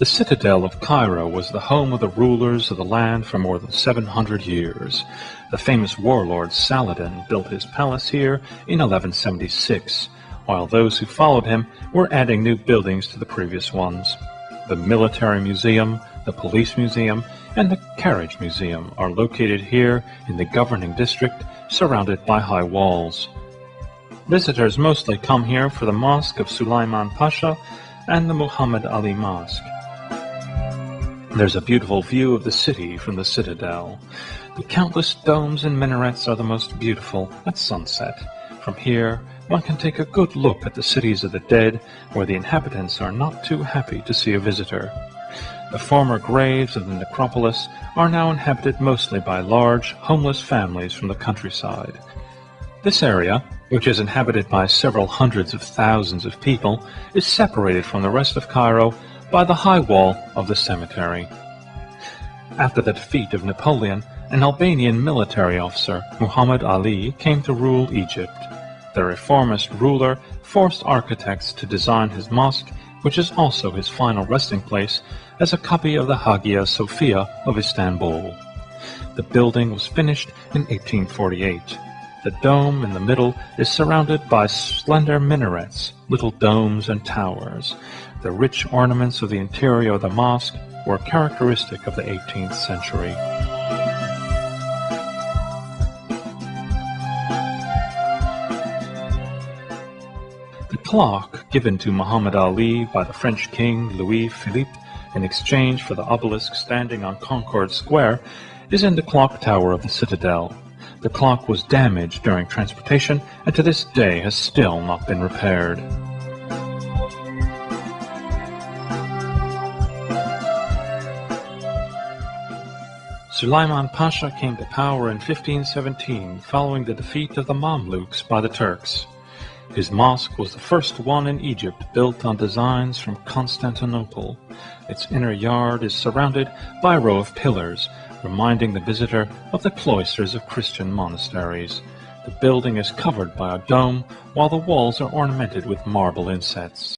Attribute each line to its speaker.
Speaker 1: The citadel of Cairo was the home of the rulers of the land for more than 700 years. The famous warlord Saladin built his palace here in 1176, while those who followed him were adding new buildings to the previous ones. The Military Museum, the Police Museum, and the Carriage Museum are located here in the governing district, surrounded by high walls. Visitors mostly come here for the Mosque of Sulaiman Pasha and the Muhammad Ali Mosque. There's a beautiful view of the city from the citadel. The countless domes and minarets are the most beautiful at sunset. From here, one can take a good look at the cities of the dead, where the inhabitants are not too happy to see a visitor. The former graves of the necropolis are now inhabited mostly by large, homeless families from the countryside. This area, which is inhabited by several hundreds of thousands of people, is separated from the rest of Cairo by the high wall of the cemetery. After the defeat of Napoleon, an Albanian military officer, Muhammad Ali, came to rule Egypt. The reformist ruler forced architects to design his mosque, which is also his final resting place, as a copy of the Hagia Sophia of Istanbul. The building was finished in 1848. The dome in the middle is surrounded by slender minarets, little domes and towers. The rich ornaments of the interior of the mosque were characteristic of the 18th century. The clock given to Muhammad Ali by the French king Louis Philippe in exchange for the obelisk standing on Concord Square is in the clock tower of the citadel. The clock was damaged during transportation and to this day has still not been repaired. Sulaiman Pasha came to power in 1517 following the defeat of the Mamluks by the Turks. His mosque was the first one in Egypt built on designs from Constantinople. Its inner yard is surrounded by a row of pillars, reminding the visitor of the cloisters of Christian monasteries. The building is covered by a dome, while the walls are ornamented with marble insets.